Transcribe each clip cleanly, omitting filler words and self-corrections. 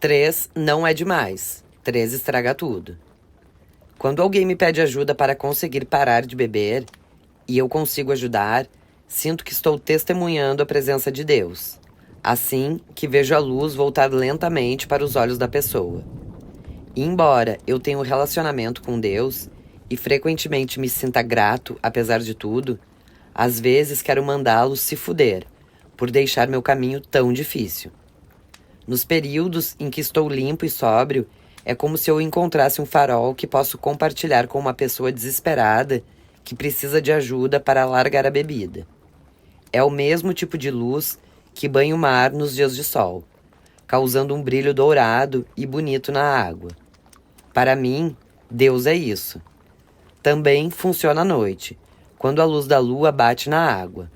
3 não é demais. 3 estraga tudo. Quando alguém me pede ajuda para conseguir parar de beber, e eu consigo ajudar, sinto que estou testemunhando a presença de Deus. Assim que vejo a luz voltar lentamente para os olhos da pessoa. E embora eu tenha um relacionamento com Deus e frequentemente me sinta grato apesar de tudo, às vezes quero mandá-lo se fuder, por deixar meu caminho tão difícil. Nos períodos em que estou limpo e sóbrio, é como se eu encontrasse um farol que posso compartilhar com uma pessoa desesperada que precisa de ajuda para largar a bebida. É o mesmo tipo de luz que banha o mar nos dias de sol, causando um brilho dourado e bonito na água. Para mim, Deus é isso. Também funciona à noite, quando a luz da lua bate na água.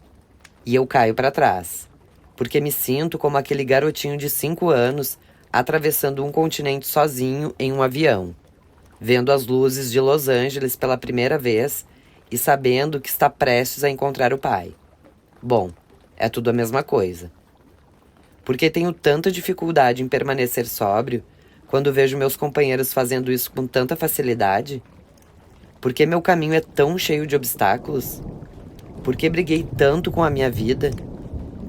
E eu caio para trás, porque me sinto como aquele garotinho de 5 anos atravessando um continente sozinho em um avião, vendo as luzes de Los Angeles pela primeira vez e sabendo que está prestes a encontrar o pai. Bom, é tudo a mesma coisa. Por que tenho tanta dificuldade em permanecer sóbrio quando vejo meus companheiros fazendo isso com tanta facilidade? Por que meu caminho é tão cheio de obstáculos? Por que briguei tanto com a minha vida?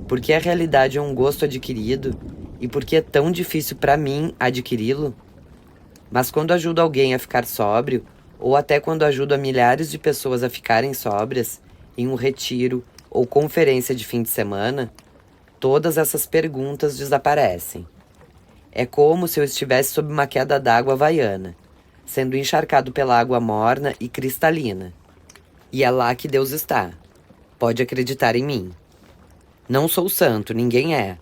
Por que a realidade é um gosto adquirido e por que é tão difícil para mim adquiri-lo? Mas quando ajudo alguém a ficar sóbrio, ou até quando ajudo a milhares de pessoas a ficarem sóbrias, em um retiro ou conferência de fim de semana, todas essas perguntas desaparecem. É como se eu estivesse sob uma queda d'água havaiana, sendo encharcado pela água morna e cristalina. E é lá que Deus está. Pode acreditar em mim. Não sou santo, ninguém é.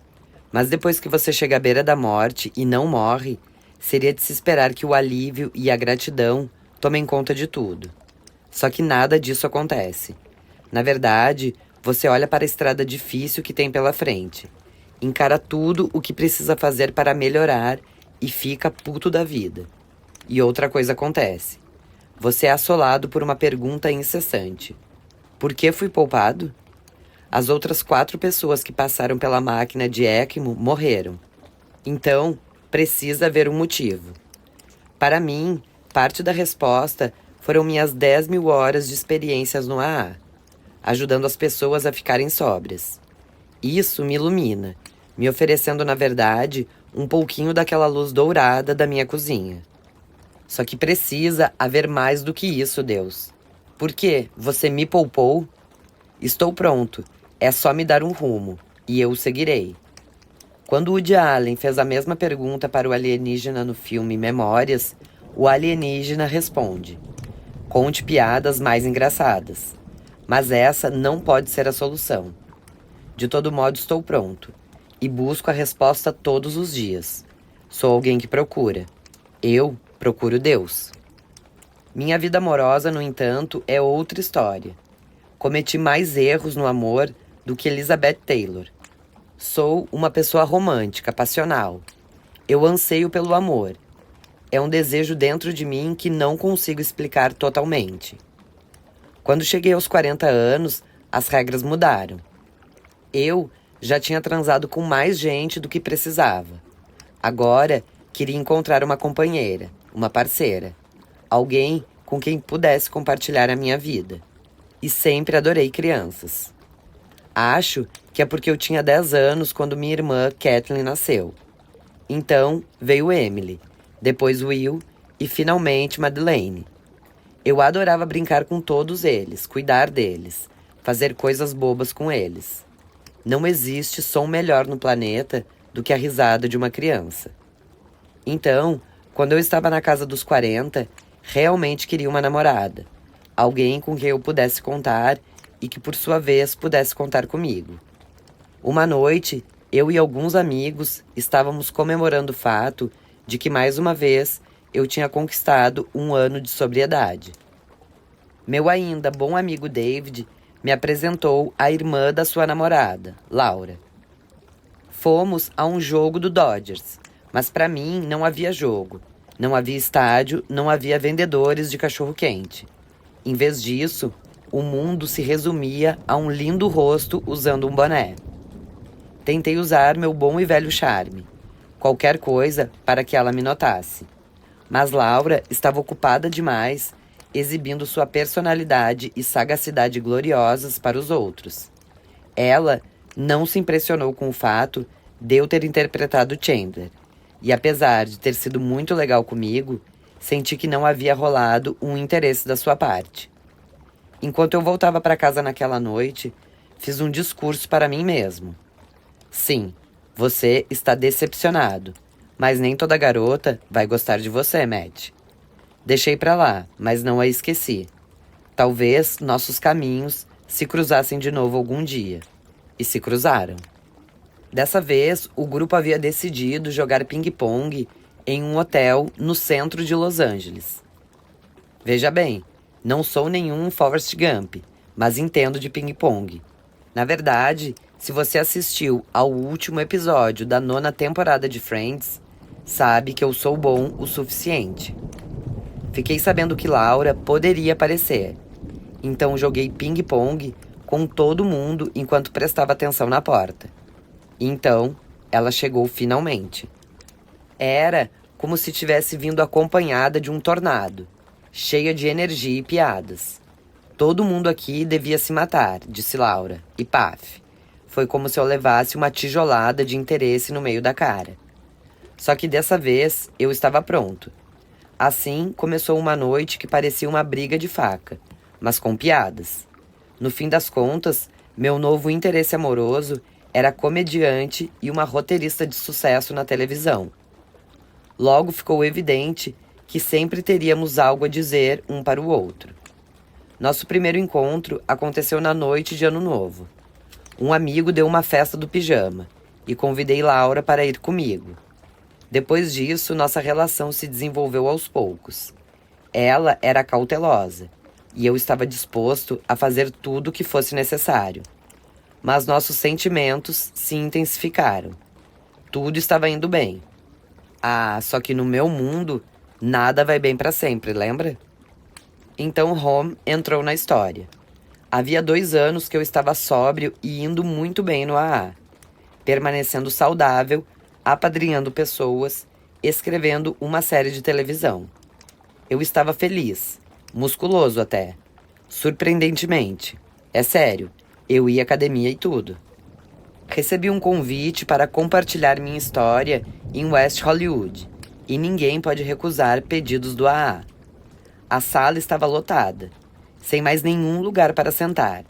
Mas depois que você chega à beira da morte e não morre, seria de se esperar que o alívio e a gratidão tomem conta de tudo. Só que nada disso acontece. Na verdade, você olha para a estrada difícil que tem pela frente, encara tudo o que precisa fazer para melhorar e fica puto da vida. E outra coisa acontece. Você é assolado por uma pergunta incessante. Por que fui poupado? As outras 4 pessoas que passaram pela máquina de ECMO morreram. Então, precisa haver um motivo. Para mim, parte da resposta foram minhas 10.000 horas de experiências no AA, ajudando as pessoas a ficarem sóbrias. Isso me ilumina, me oferecendo, na verdade, um pouquinho daquela luz dourada da minha cozinha. Só que precisa haver mais do que isso, Deus. Por quê? Você me poupou? Estou pronto. É só me dar um rumo, e eu o seguirei. Quando Woody Allen fez a mesma pergunta para o alienígena no filme Memórias, o alienígena responde: conte piadas mais engraçadas. Mas essa não pode ser a solução. De todo modo, estou pronto, e busco a resposta todos os dias. Sou alguém que procura. Eu procuro Deus. Minha vida amorosa, no entanto, é outra história. Cometi mais erros no amor do que Elizabeth Taylor. Sou uma pessoa romântica, passional. Eu anseio pelo amor. É um desejo dentro de mim que não consigo explicar totalmente. Quando cheguei aos 40 anos, as regras mudaram. Eu já tinha transado com mais gente do que precisava. Agora, queria encontrar uma companheira, uma parceira. Alguém com quem pudesse compartilhar a minha vida. E sempre adorei crianças. Acho que é porque eu tinha 10 anos quando minha irmã Kathleen nasceu. Então veio Emily, depois Will e finalmente Madeleine. Eu adorava brincar com todos eles, cuidar deles, fazer coisas bobas com eles. Não existe som melhor no planeta do que a risada de uma criança. Então, quando eu estava na casa dos 40, realmente queria uma namorada. Alguém com quem eu pudesse contar e que, por sua vez, pudesse contar comigo. Uma noite, eu e alguns amigos estávamos comemorando o fato de que, mais uma vez, eu tinha conquistado 1 ano de sobriedade. Meu ainda bom amigo David me apresentou a irmã da sua namorada, Laura. Fomos a um jogo do Dodgers, mas para mim não havia jogo. Não havia estádio, não havia vendedores de cachorro-quente. Em vez disso, o mundo se resumia a um lindo rosto usando um boné. Tentei usar meu bom e velho charme. qualquer coisa para que ela me notasse. Mas Laura estava ocupada demais, exibindo sua personalidade e sagacidade gloriosas para os outros. Ela não se impressionou com o fato de eu ter interpretado Chandler. E apesar de ter sido muito legal comigo, senti que não havia rolado um interesse da sua parte. Enquanto eu voltava para casa naquela noite, fiz um discurso para mim mesmo. Sim, você está decepcionado, mas nem toda garota vai gostar de você, Matt. Deixei pra lá, mas não a esqueci. Talvez nossos caminhos se cruzassem de novo algum dia. E se cruzaram. Dessa vez, o grupo havia decidido jogar ping-pong em um hotel no centro de Los Angeles. Veja bem, não sou nenhum Forrest Gump, mas entendo de ping-pong. Na verdade, se você assistiu ao último episódio da 9ª temporada de Friends, sabe que eu sou bom o suficiente. Fiquei sabendo que Laura poderia aparecer, então joguei ping-pong com todo mundo enquanto prestava atenção na porta. Então, ela chegou finalmente. Era como se tivesse vindo acompanhada de um tornado, cheia de energia e piadas. Todo mundo aqui devia se matar, disse Laura, e paf. Foi como se eu levasse uma tijolada de interesse no meio da cara. Só que dessa vez eu estava pronto. Assim começou uma noite que parecia uma briga de faca, mas com piadas. No fim das contas, meu novo interesse amoroso era comediante e uma roteirista de sucesso na televisão. Logo ficou evidente que sempre teríamos algo a dizer um para o outro. Nosso primeiro encontro aconteceu na noite de Ano Novo. Um amigo deu uma festa do pijama e convidei Laura para ir comigo. Depois disso, nossa relação se desenvolveu aos poucos. Ela era cautelosa e eu estava disposto a fazer tudo o que fosse necessário. Mas nossos sentimentos se intensificaram. Tudo estava indo bem. Ah, só que no meu mundo, nada vai bem para sempre, lembra? Então Home entrou na história. Havia 2 anos que eu estava sóbrio e indo muito bem no AA. Permanecendo saudável, apadrinhando pessoas, escrevendo uma série de televisão. Eu estava feliz, musculoso até. Surpreendentemente. É sério, eu ia à academia e tudo. Recebi um convite para compartilhar minha história em West Hollywood, e ninguém pode recusar pedidos do AA. A sala estava lotada, sem mais nenhum lugar para sentar.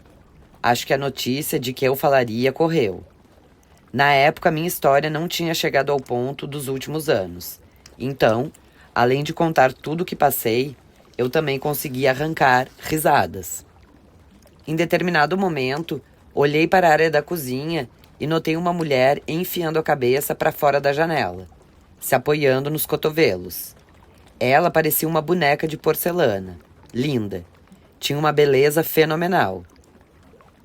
Acho que a notícia de que eu falaria correu. Na época, minha história não tinha chegado ao ponto dos últimos anos. Então, além de contar tudo o que passei, eu também consegui arrancar risadas. Em determinado momento, olhei para a área da cozinha e notei uma mulher enfiando a cabeça para fora da janela, se apoiando nos cotovelos. Ela parecia uma boneca de porcelana, linda. Tinha uma beleza fenomenal.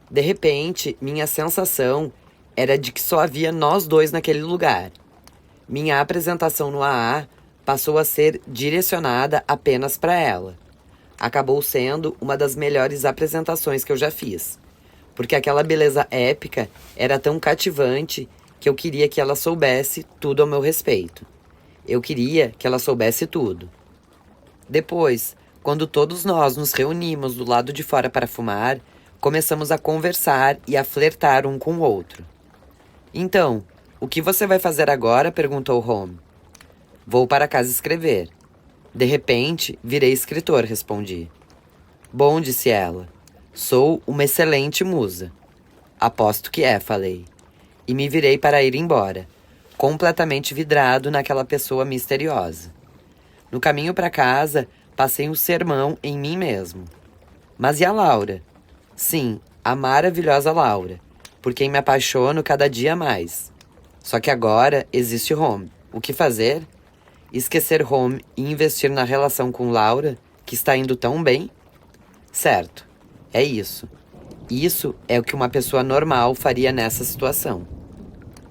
De repente, minha sensação era de que só havia nós dois naquele lugar. Minha apresentação no AA passou a ser direcionada apenas para ela. Acabou sendo uma das melhores apresentações que eu já fiz, porque aquela beleza épica era tão cativante que eu queria que ela soubesse tudo ao meu respeito. Eu queria que ela soubesse tudo. Depois, quando todos nós nos reunimos do lado de fora para fumar, começamos a conversar e a flertar um com o outro. Então, o que você vai fazer agora? Perguntou Home. Vou para casa escrever. De repente, virei escritor, respondi. Bom, disse ela. Sou uma excelente musa. Aposto que é, falei. E me virei para ir embora, completamente vidrado naquela pessoa misteriosa. No caminho para casa, passei um sermão em mim mesmo. Mas e a Laura? Sim, a maravilhosa Laura, por quem me apaixono cada dia mais. Só que agora existe Home. O que fazer? Esquecer Home e investir na relação com Laura, que está indo tão bem? Certo, é isso. Isso é o que uma pessoa normal faria nessa situação.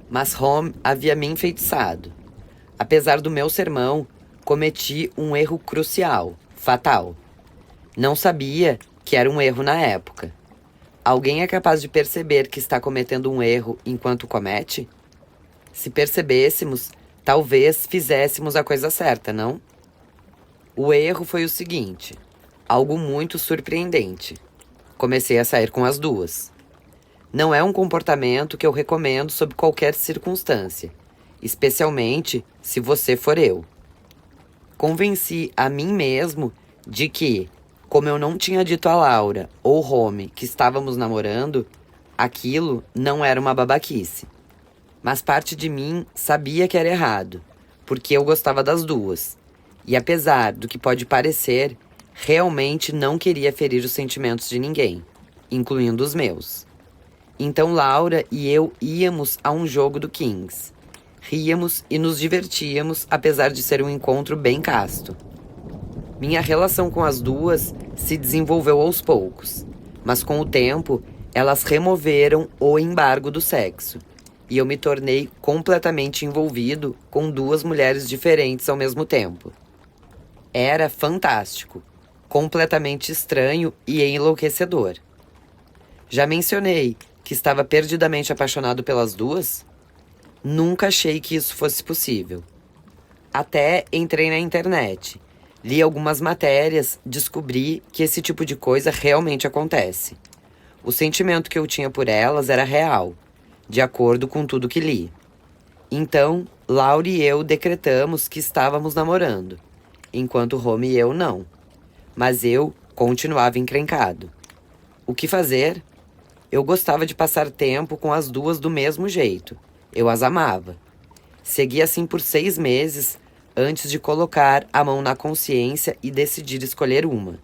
Mas Home havia me enfeitiçado. Apesar do meu sermão, cometi um erro crucial, fatal. Não sabia que era um erro na época. Alguém é capaz de perceber que está cometendo um erro enquanto comete? Se percebêssemos, Talvez fizéssemos a coisa certa, não? O erro foi o seguinte: algo muito surpreendente. Comecei a sair com as duas. Não é um comportamento que eu recomendo sob qualquer circunstância, especialmente se você for eu. Convenci a mim mesmo de que, como eu não tinha dito a Laura ou Rome que estávamos namorando, aquilo não era uma babaquice. Mas parte de mim sabia que era errado, porque eu gostava das duas. E apesar do que pode parecer, realmente não queria ferir os sentimentos de ninguém, incluindo os meus. Então Laura e eu íamos a um jogo do Kings. Ríamos e nos divertíamos, apesar de ser um encontro bem casto. Minha relação com as duas se desenvolveu aos poucos, mas com o tempo elas removeram o embargo do sexo, e eu me tornei completamente envolvido com duas mulheres diferentes ao mesmo tempo. Era fantástico, completamente estranho e enlouquecedor. Já mencionei que estava perdidamente apaixonado pelas duas? Nunca achei que isso fosse possível. Até entrei na internet, li algumas matérias, descobri que esse tipo de coisa realmente acontece. O sentimento que eu tinha por elas era real, de acordo com tudo que li. Então, Laura e eu decretamos que estávamos namorando, enquanto Rome e eu não. Mas eu continuava encrencado. O que fazer? Eu gostava de passar tempo com as duas do mesmo jeito. Eu as amava. Segui assim por 6 meses antes de colocar a mão na consciência e decidir escolher uma.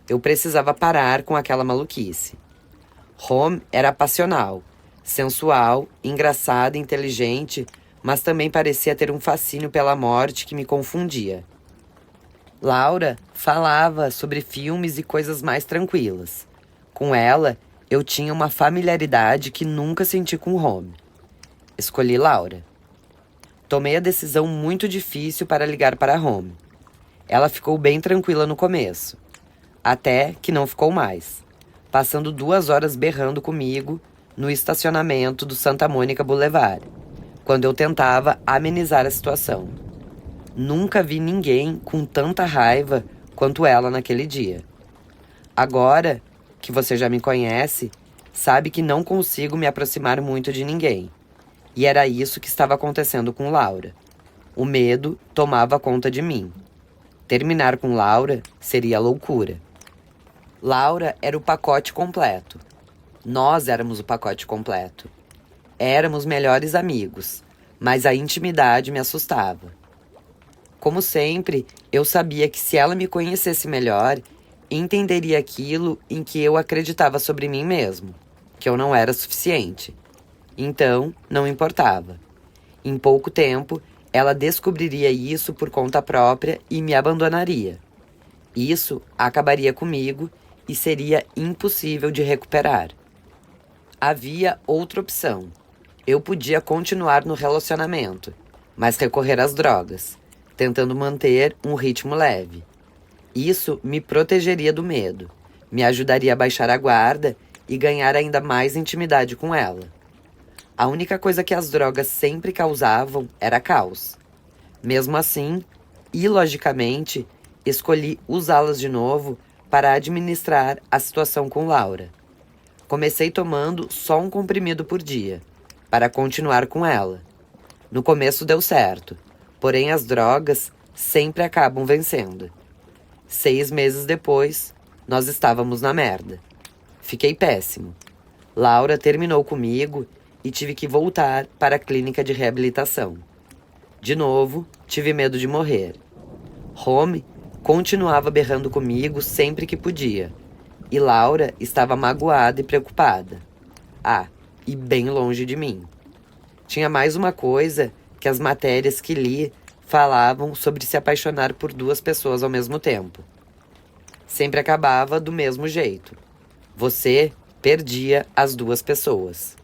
Eu precisava parar com aquela maluquice. Rome era passional, sensual, engraçada e inteligente, mas também parecia ter um fascínio pela morte que me confundia. Laura falava sobre filmes e coisas mais tranquilas. Com ela, eu tinha uma familiaridade que nunca senti com Rome. Escolhi Laura. Tomei a decisão muito difícil para ligar para Rome. Ela ficou bem tranquila no começo, até que não ficou mais, passando 2 horas berrando comigo no estacionamento do Santa Mônica Boulevard, quando eu tentava amenizar a situação. Nunca vi ninguém com tanta raiva quanto ela naquele dia. Agora que você já me conhece, sabe que não consigo me aproximar muito de ninguém. E era isso que estava acontecendo com Laura. O medo tomava conta de mim. Terminar com Laura seria loucura. Laura era o pacote completo. Nós éramos o pacote completo. Éramos melhores amigos, mas a intimidade me assustava. Como sempre, eu sabia que se ela me conhecesse melhor, entenderia aquilo em que eu acreditava sobre mim mesmo, que eu não era suficiente. Então, não importava. Em pouco tempo, ela descobriria isso por conta própria e me abandonaria. Isso acabaria comigo e seria impossível de recuperar. Havia outra opção. Eu podia continuar no relacionamento, mas recorrer às drogas, tentando manter um ritmo leve. Isso me protegeria do medo, me ajudaria a baixar a guarda e ganhar ainda mais intimidade com ela. A única coisa que as drogas sempre causavam era caos. Mesmo assim, ilogicamente, escolhi usá-las de novo para administrar a situação com Laura. Comecei tomando só um comprimido por dia, para continuar com ela. No começo deu certo, porém as drogas sempre acabam vencendo. 6 meses depois, nós estávamos na merda. Fiquei péssimo. Laura terminou comigo e tive que voltar para a clínica de reabilitação. De novo, tive medo de morrer. Rome continuava berrando comigo sempre que podia, e Laura estava magoada e preocupada. Ah, e bem longe de mim. Tinha mais uma coisa que as matérias que li falavam sobre se apaixonar por 2 pessoas ao mesmo tempo. Sempre acabava do mesmo jeito. Você perdia as 2 pessoas.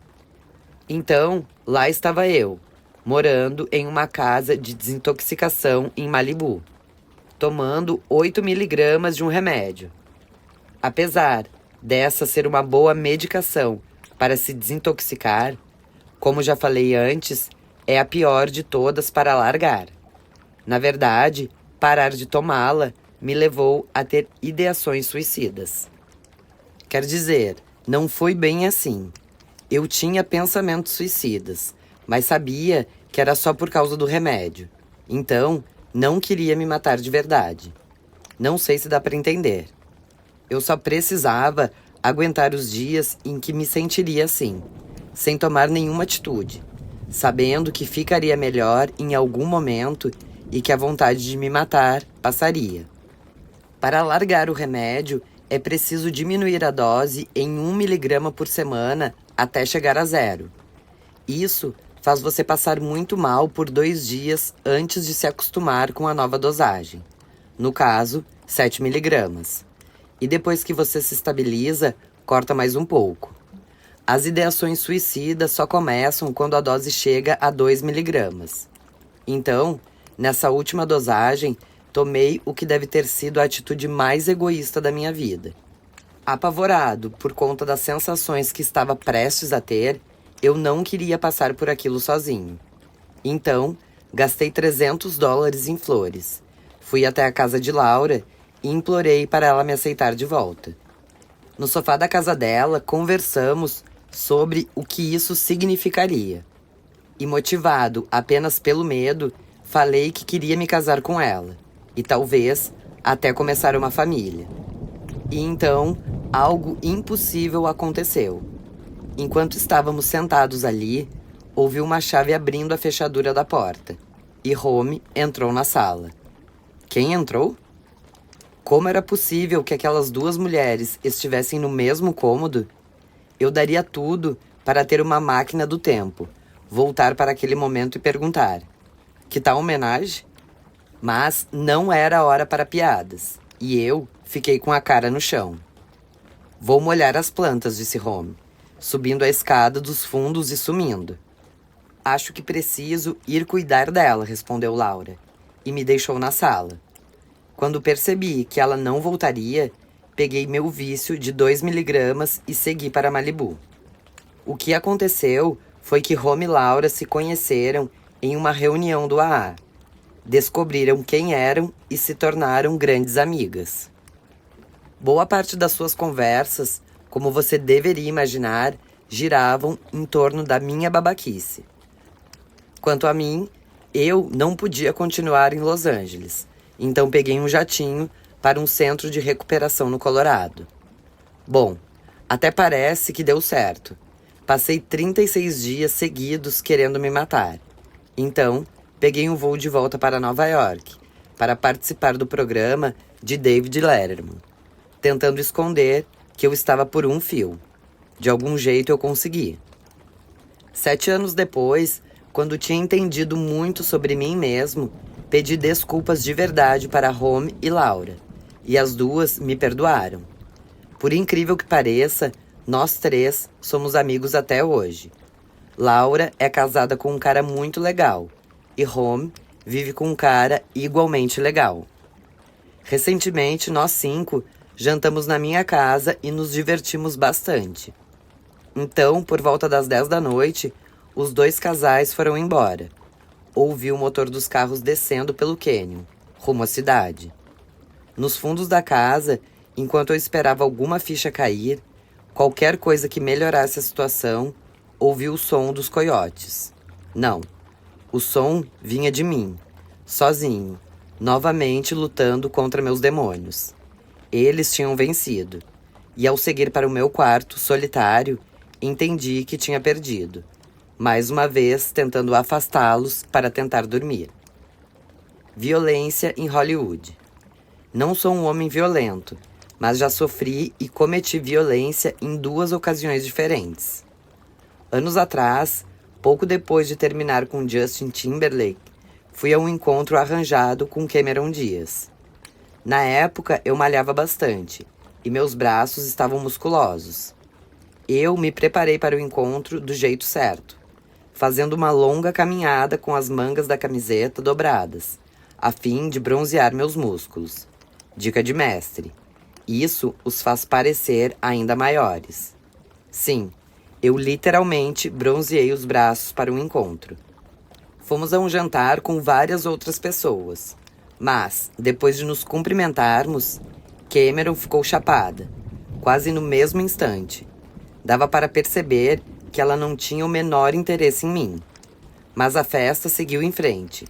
Então, lá estava eu, morando em uma casa de desintoxicação em Malibu, tomando 8 miligramas de um remédio. Apesar dessa ser uma boa medicação para se desintoxicar, como já falei antes, é a pior de todas para largar. Na verdade, parar de tomá-la me levou a ter ideações suicidas. Quer dizer, não foi bem assim. Eu tinha pensamentos suicidas, mas sabia que era só por causa do remédio. Então, não queria me matar de verdade. Não sei se dá para entender. Eu só precisava aguentar os dias em que me sentiria assim, sem tomar nenhuma atitude, sabendo que ficaria melhor em algum momento e que a vontade de me matar passaria. Para largar o remédio, é preciso diminuir a dose em 1 miligrama por semana até chegar a 0. Isso faz você passar muito mal por 2 dias antes de se acostumar com a nova dosagem. No caso, 7 miligramas. E depois que você se estabiliza, corta mais um pouco. As ideações suicidas só começam quando a dose chega a 2 miligramas. Então, nessa última dosagem, tomei o que deve ter sido a atitude mais egoísta da minha vida. Apavorado por conta das sensações que estava prestes a ter, eu não queria passar por aquilo sozinho. Então, gastei $300 em flores. Fui até a casa de Laura e implorei para ela me aceitar de volta. No sofá da casa dela, conversamos sobre o que isso significaria. E motivado apenas pelo medo, falei que queria me casar com ela. E talvez até começar uma família. E então, algo impossível aconteceu. Enquanto estávamos sentados ali, ouvi uma chave abrindo a fechadura da porta. E Home entrou na sala. Quem entrou? Como era possível que aquelas 2 mulheres estivessem no mesmo cômodo? Eu daria tudo para ter uma máquina do tempo, voltar para aquele momento e perguntar: que tal homenagem? Mas não era hora para piadas, e eu fiquei com a cara no chão. Vou molhar as plantas, disse Home, subindo a escada dos fundos e sumindo. Acho que preciso ir cuidar dela, respondeu Laura, e me deixou na sala. Quando percebi que ela não voltaria, peguei meu vício de 2 miligramas e segui para Malibu. O que aconteceu foi que Home e Laura se conheceram em uma reunião do AA. Descobriram quem eram e se tornaram grandes amigas. Boa parte das suas conversas, como você deveria imaginar, giravam em torno da minha babaquice. Quanto a mim, eu não podia continuar em Los Angeles, então peguei um jatinho para um centro de recuperação no Colorado. Bom, até parece que deu certo. Passei 36 dias seguidos querendo me matar. Então, peguei um voo de volta para Nova York, para participar do programa de David Letterman, tentando esconder que eu estava por um fio. De algum jeito eu consegui. 7 anos depois, quando tinha entendido muito sobre mim mesmo, pedi desculpas de verdade para Home e Laura, e as 2 me perdoaram. Por incrível que pareça, nós 3 somos amigos até hoje. Laura é casada com um cara muito legal, e Home vive com um cara igualmente legal. Recentemente, nós 5 jantamos na minha casa e nos divertimos bastante. Então, por volta das 10 da noite, os 2 casais foram embora. Ouvi o motor dos carros descendo pelo cânion, rumo à cidade. Nos fundos da casa, enquanto eu esperava alguma ficha cair, qualquer coisa que melhorasse a situação, ouvi o som dos coiotes. Não, o som vinha de mim, sozinho, novamente lutando contra meus demônios. Eles tinham vencido, e ao seguir para o meu quarto, solitário, entendi que tinha perdido, mais uma vez tentando afastá-los para tentar dormir. Violência em Hollywood. Não sou um homem violento, mas já sofri e cometi violência em 2 ocasiões diferentes. Anos atrás, pouco depois de terminar com Justin Timberlake, fui a um encontro arranjado com Cameron Diaz. Na época, eu malhava bastante, e meus braços estavam musculosos. Eu me preparei para o encontro do jeito certo, fazendo uma longa caminhada com as mangas da camiseta dobradas, a fim de bronzear meus músculos. Dica de mestre: isso os faz parecer ainda maiores. Sim, eu literalmente bronzeei os braços para o encontro. Fomos a um jantar com várias outras pessoas. Mas, depois de nos cumprimentarmos, Cameron ficou chapada, quase no mesmo instante. Dava para perceber que ela não tinha o menor interesse em mim. Mas a festa seguiu em frente.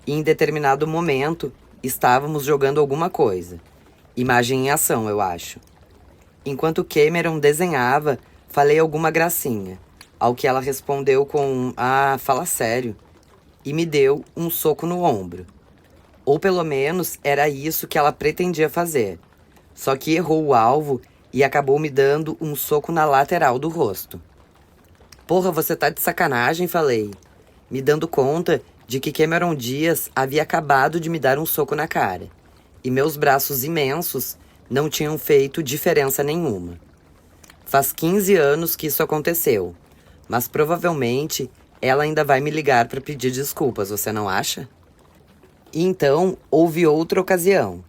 E em determinado momento, estávamos jogando alguma coisa. Imagem em ação, eu acho. Enquanto Cameron desenhava, falei alguma gracinha, ao que ela respondeu com fala sério, e me deu um soco no ombro. Ou pelo menos era isso que ela pretendia fazer. Só que errou o alvo e acabou me dando um soco na lateral do rosto. Porra, você tá de sacanagem, falei, me dando conta de que Cameron Diaz havia acabado de me dar um soco na cara, e meus braços imensos não tinham feito diferença nenhuma. Faz 15 anos que isso aconteceu, mas provavelmente ela ainda vai me ligar para pedir desculpas, você não acha? E então, houve outra ocasião.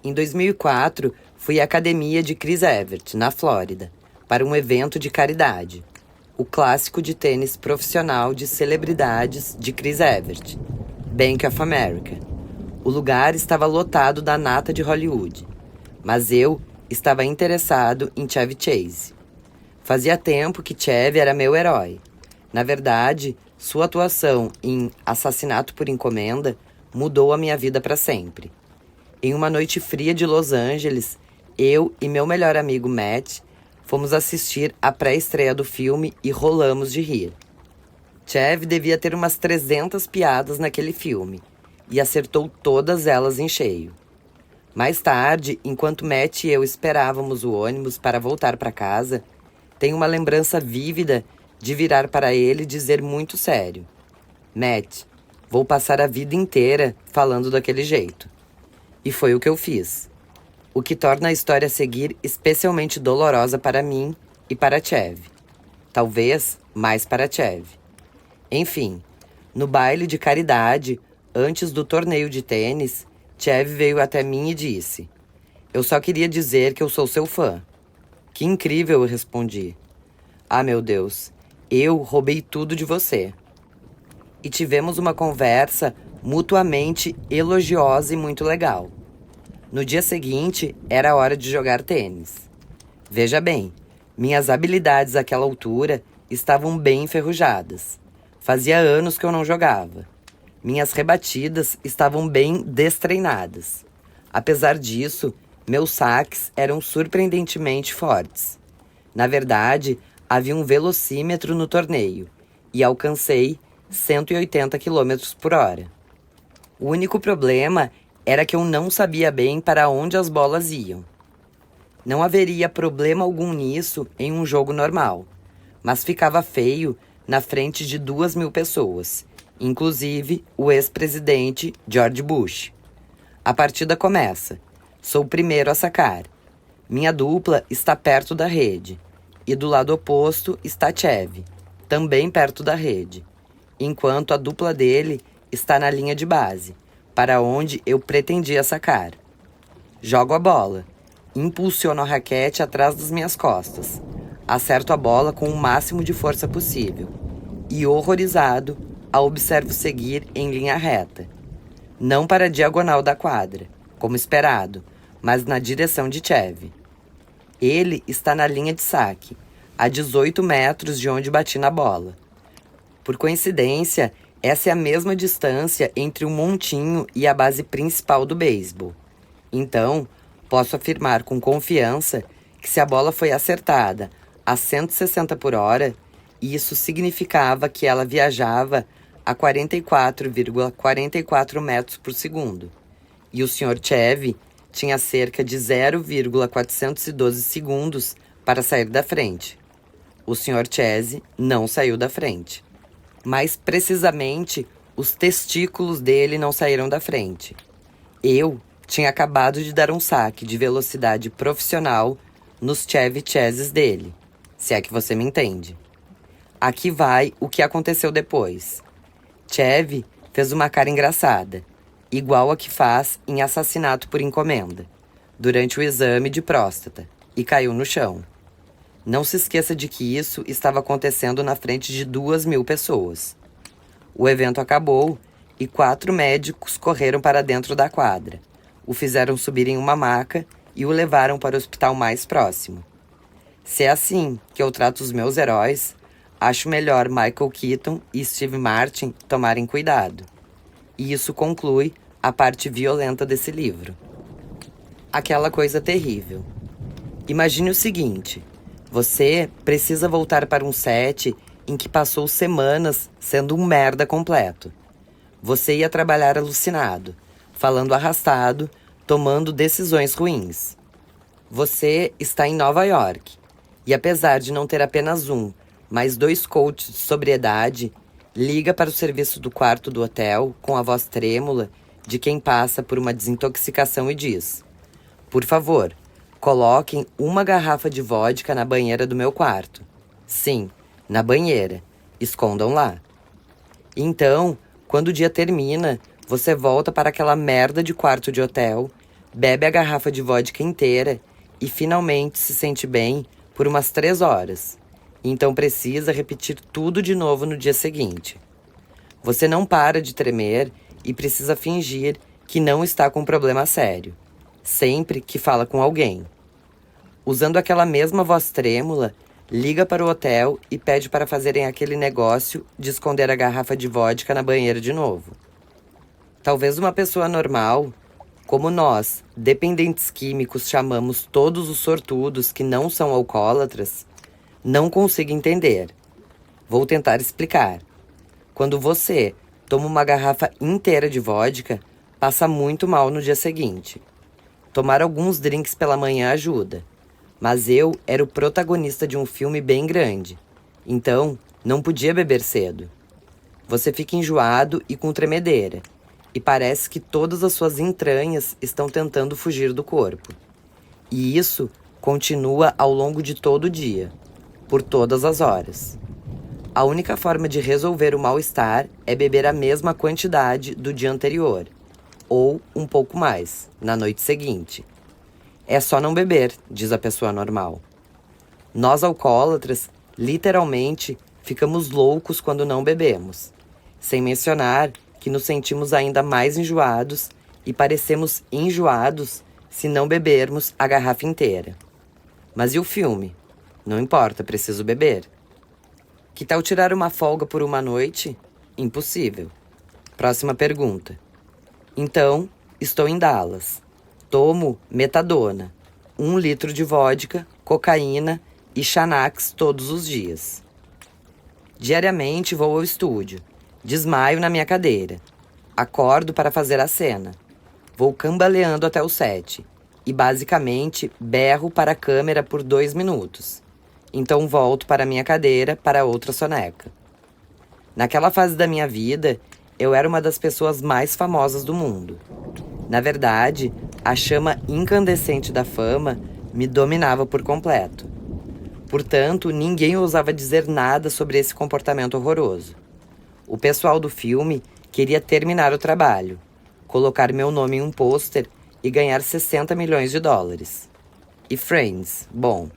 Em 2004, fui à academia de Chris Evert, na Flórida, para um evento de caridade, o clássico de tênis profissional de celebridades de Chris Evert, Bank of America. O lugar estava lotado da nata de Hollywood, mas eu estava interessado em Chevy Chase. Fazia tempo que Chevy era meu herói. Na verdade, sua atuação em Assassinato por Encomenda mudou a minha vida para sempre. Em uma noite fria de Los Angeles, eu e meu melhor amigo Matt fomos assistir à pré-estreia do filme e rolamos de rir. Chevy devia ter umas 300 piadas naquele filme, e acertou todas elas em cheio. Mais tarde, enquanto Matt e eu esperávamos o ônibus para voltar para casa, tenho uma lembrança vívida de virar para ele e dizer muito sério: Matt, vou passar a vida inteira falando daquele jeito. E foi o que eu fiz. O que torna a história a seguir especialmente dolorosa para mim e para Chevy. Talvez mais para Chevy. Enfim, no baile de caridade, antes do torneio de tênis, Chevy veio até mim e disse: eu só queria dizer que eu sou seu fã. Que incrível, eu respondi. Ah, meu Deus, eu roubei tudo de você. E tivemos uma conversa mutuamente elogiosa e muito legal. No dia seguinte, era a hora de jogar tênis. Veja bem, minhas habilidades àquela altura estavam bem enferrujadas. Fazia anos que eu não jogava. Minhas rebatidas estavam bem destreinadas. Apesar disso, meus saques eram surpreendentemente fortes. Na verdade, havia um velocímetro no torneio e alcancei 180 km por hora. O único problema era que eu não sabia bem para onde as bolas iam. Não haveria problema algum nisso em um jogo normal, mas ficava feio na frente de 2.000 pessoas, inclusive o ex-presidente George Bush. A partida começa. Sou o primeiro a sacar. Minha dupla está perto da rede, e do lado oposto está Chevy, também perto da rede, enquanto a dupla dele está na linha de base, para onde eu pretendia sacar. Jogo a bola, impulsiono a raquete atrás das minhas costas, acerto a bola com o máximo de força possível, e horrorizado, a observo seguir em linha reta. Não para a diagonal da quadra, como esperado, mas na direção de Chevy. Ele está na linha de saque, a 18 metros de onde bati na bola. Por coincidência, essa é a mesma distância entre o montinho e a base principal do beisebol. Então, posso afirmar com confiança que se a bola foi acertada a 160 por hora, isso significava que ela viajava a 44,44 metros por segundo. E o Sr. Chevy tinha cerca de 0,412 segundos para sair da frente. O Sr. Chase não saiu da frente. Mais precisamente, os testículos dele não saíram da frente. Eu tinha acabado de dar um saque de velocidade profissional nos Chevy Chases dele, se é que você me entende. Aqui vai o que aconteceu depois. Chevy fez uma cara engraçada, igual a que faz em Assassinato por Encomenda, durante o exame de próstata, e caiu no chão. Não se esqueça de que isso estava acontecendo na frente de 2.000 pessoas. O evento acabou e 4 médicos correram para dentro da quadra. O fizeram subir em uma maca e o levaram para o hospital mais próximo. Se é assim que eu trato os meus heróis, acho melhor Michael Keaton e Steve Martin tomarem cuidado. E isso conclui a parte violenta desse livro. Aquela coisa terrível. Imagine o seguinte: você precisa voltar para um set em que passou semanas sendo um merda completo. Você ia trabalhar alucinado, falando arrastado, tomando decisões ruins. Você está em Nova York, e apesar de não ter apenas um, mas 2 coaches de sobriedade, liga para o serviço do quarto do hotel com a voz trêmula de quem passa por uma desintoxicação e diz: por favor, coloquem uma garrafa de vodka na banheira do meu quarto. Sim, na banheira. Escondam lá. Então, quando o dia termina, você volta para aquela merda de quarto de hotel, bebe a garrafa de vodka inteira e finalmente se sente bem por umas 3 horas. Então precisa repetir tudo de novo no dia seguinte. Você não para de tremer e precisa fingir que não está com um problema sério, sempre que fala com alguém. Usando aquela mesma voz trêmula, liga para o hotel e pede para fazerem aquele negócio de esconder a garrafa de vodka na banheira de novo. Talvez uma pessoa normal, como nós, dependentes químicos, chamamos todos os sortudos que não são alcoólatras, não consiga entender. Vou tentar explicar. Quando você toma uma garrafa inteira de vodka, passa muito mal no dia seguinte. Tomar alguns drinks pela manhã ajuda. Mas eu era o protagonista de um filme bem grande, então não podia beber cedo. Você fica enjoado e com tremedeira, e parece que todas as suas entranhas estão tentando fugir do corpo. E isso continua ao longo de todo o dia, por todas as horas. A única forma de resolver o mal-estar é beber a mesma quantidade do dia anterior, ou um pouco mais, na noite seguinte. É só não beber, diz a pessoa normal. Nós alcoólatras, literalmente, ficamos loucos quando não bebemos. Sem mencionar que nos sentimos ainda mais enjoados e parecemos enjoados se não bebermos a garrafa inteira. Mas e o filme? Não importa, preciso beber. Que tal tirar uma folga por uma noite? Impossível. Próxima pergunta. Então, estou em Dallas. Tomo metadona, 1 litro de vodka, cocaína e Xanax todos os dias. Diariamente vou ao estúdio, desmaio na minha cadeira, acordo para fazer a cena, vou cambaleando até o set e basicamente berro para a câmera por 2 minutos. Então volto para minha cadeira para outra soneca. Naquela fase da minha vida, eu era uma das pessoas mais famosas do mundo. Na verdade, a chama incandescente da fama me dominava por completo. Portanto, ninguém ousava dizer nada sobre esse comportamento horroroso. O pessoal do filme queria terminar o trabalho, colocar meu nome em um pôster e ganhar 60 milhões de dólares. E Friends, bom,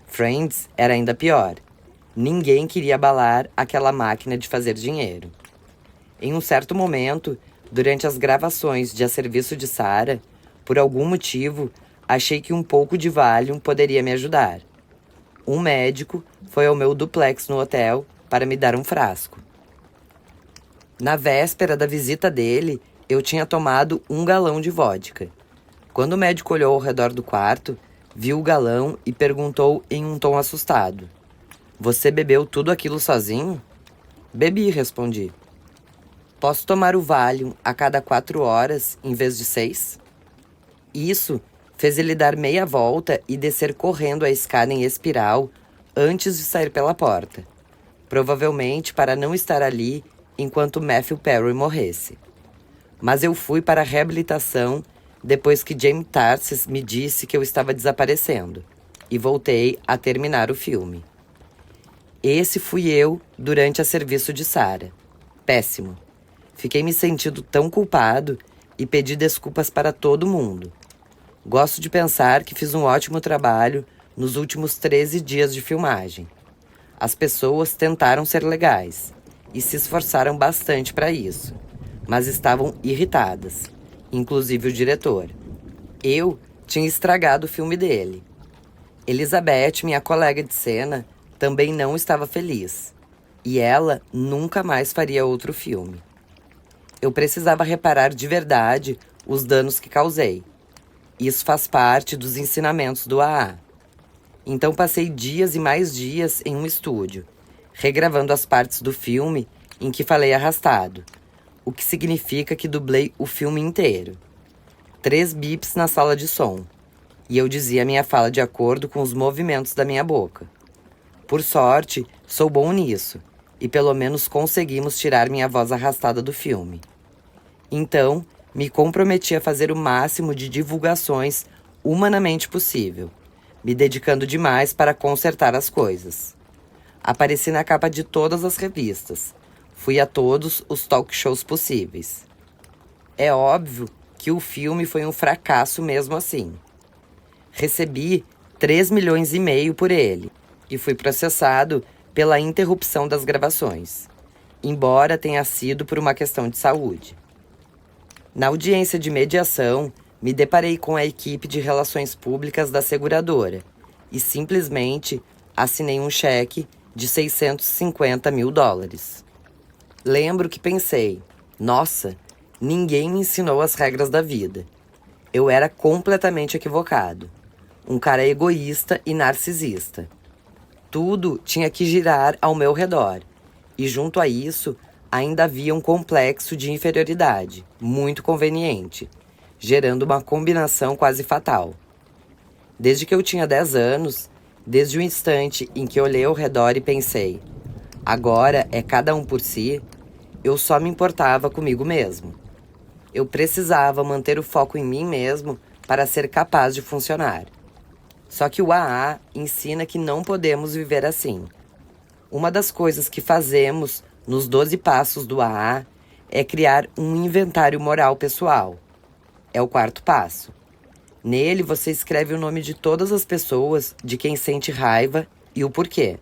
Friends era ainda pior. Ninguém queria abalar aquela máquina de fazer dinheiro. Em um certo momento, durante as gravações de A Serviço de Sarah, por algum motivo, achei que um pouco de Valium poderia me ajudar. Um médico foi ao meu duplex no hotel para me dar um frasco. Na véspera da visita dele, eu tinha tomado 1 galão de vodka. Quando o médico olhou ao redor do quarto, viu o galão e perguntou em um tom assustado: "Você bebeu tudo aquilo sozinho?" "Bebi", respondi. "Posso tomar o Valium a cada 4 horas em vez de 6? Isso fez ele dar meia volta e descer correndo a escada em espiral antes de sair pela porta, provavelmente para não estar ali enquanto Matthew Perry morresse. Mas eu fui para a reabilitação depois que James Tarsis me disse que eu estava desaparecendo, e voltei a terminar o filme. Esse fui eu durante A Serviço de Sarah. Péssimo. Fiquei me sentindo tão culpado e pedi desculpas para todo mundo. Gosto de pensar que fiz um ótimo trabalho nos últimos 13 dias de filmagem. As pessoas tentaram ser legais. e se esforçaram bastante para isso, mas estavam irritadas, inclusive o diretor. Eu tinha estragado o filme dele. Elizabeth, minha colega de cena, também não estava feliz, e ela nunca mais faria outro filme. Eu precisava reparar de verdade os danos que causei. Isso faz parte dos ensinamentos do AA. Então passei dias e mais dias em um estúdio, regravando as partes do filme em que falei arrastado, o que significa que dublei o filme inteiro. 3 bips na sala de som, e eu dizia minha fala de acordo com os movimentos da minha boca. Por sorte, sou bom nisso, e pelo menos conseguimos tirar minha voz arrastada do filme. Então, me comprometi a fazer o máximo de divulgações humanamente possível, me dedicando demais para consertar as coisas. Apareci na capa de todas as revistas. Fui a todos os talk shows possíveis. É óbvio que o filme foi um fracasso mesmo assim. Recebi 3,5 milhões por ele e fui processado pela interrupção das gravações, embora tenha sido por uma questão de saúde. Na audiência de mediação, me deparei com a equipe de relações públicas da seguradora e simplesmente assinei um cheque de $650 mil. Lembro que pensei, nossa, ninguém me ensinou as regras da vida. Eu era completamente equivocado. Um cara egoísta e narcisista. Tudo tinha que girar ao meu redor. E junto a isso, ainda havia um complexo de inferioridade, muito conveniente, gerando uma combinação quase fatal. Desde que eu tinha 10 anos, desde o instante em que olhei ao redor e pensei, agora é cada um por si, eu só me importava comigo mesmo. Eu precisava manter o foco em mim mesmo para ser capaz de funcionar. Só que o AA ensina que não podemos viver assim. Uma das coisas que fazemos nos 12 passos do AA é criar um inventário moral pessoal. É o 4º passo. Nele você escreve o nome de todas as pessoas de quem sente raiva e o porquê.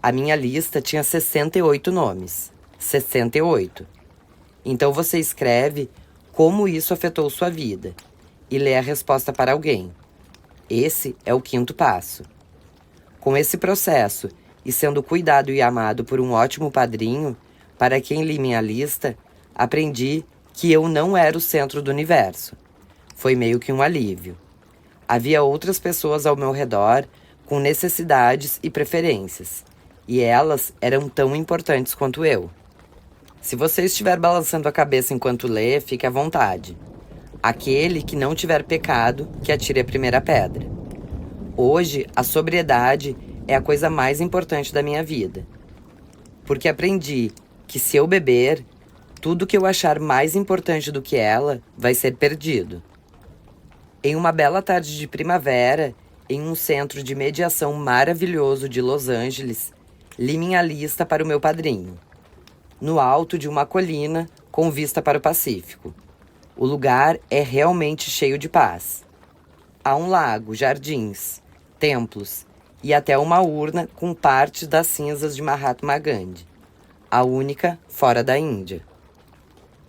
A minha lista tinha 68 nomes. 68. Então você escreve como isso afetou sua vida e lê a resposta para alguém. Esse é o 5º passo. Com esse processo e sendo cuidado e amado por um ótimo padrinho, para quem li minha lista, aprendi que eu não era o centro do universo. Foi meio que um alívio. Havia outras pessoas ao meu redor com necessidades e preferências, e elas eram tão importantes quanto eu. Se você estiver balançando a cabeça enquanto lê, fique à vontade. Aquele que não tiver pecado, que atire a primeira pedra. Hoje, a sobriedade é a coisa mais importante da minha vida. Porque aprendi que se eu beber, tudo que eu achar mais importante do que ela vai ser perdido. Em uma bela tarde de primavera, em um centro de mediação maravilhoso de Los Angeles, li minha lista para o meu padrinho. No alto de uma colina com vista para o Pacífico. O lugar é realmente cheio de paz. Há um lago, jardins, templos e até uma urna com parte das cinzas de Mahatma Gandhi, a única fora da Índia.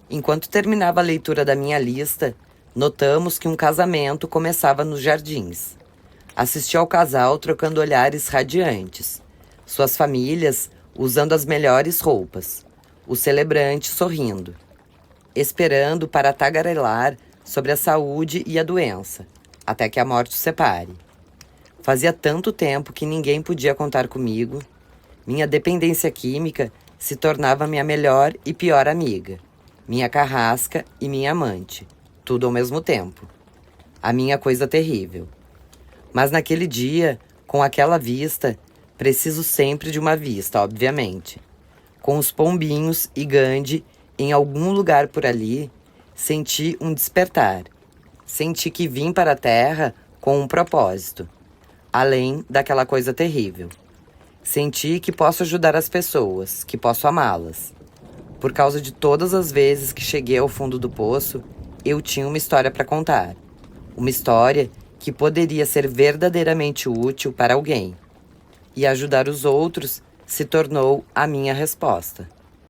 Enquanto terminava a leitura da minha lista, notamos que um casamento começava nos jardins. Assisti ao casal trocando olhares radiantes, suas famílias usando as melhores roupas, o celebrante sorrindo, esperando para tagarelar sobre a saúde e a doença, até que a morte os separe. Fazia tanto tempo que ninguém podia contar comigo. Minha dependência química se tornava minha melhor e pior amiga, minha carrasca e minha amante, tudo ao mesmo tempo. A minha coisa terrível. Mas naquele dia, com aquela vista, preciso sempre de uma vista, obviamente. Com os pombinhos e Gandhi em algum lugar por ali, senti um despertar. Senti que vim para a Terra com um propósito, além daquela coisa terrível. Senti que posso ajudar as pessoas, que posso amá-las. Por causa de todas as vezes que cheguei ao fundo do poço, eu tinha uma história para contar. Uma história que poderia ser verdadeiramente útil para alguém. E ajudar os outros se tornou a minha resposta.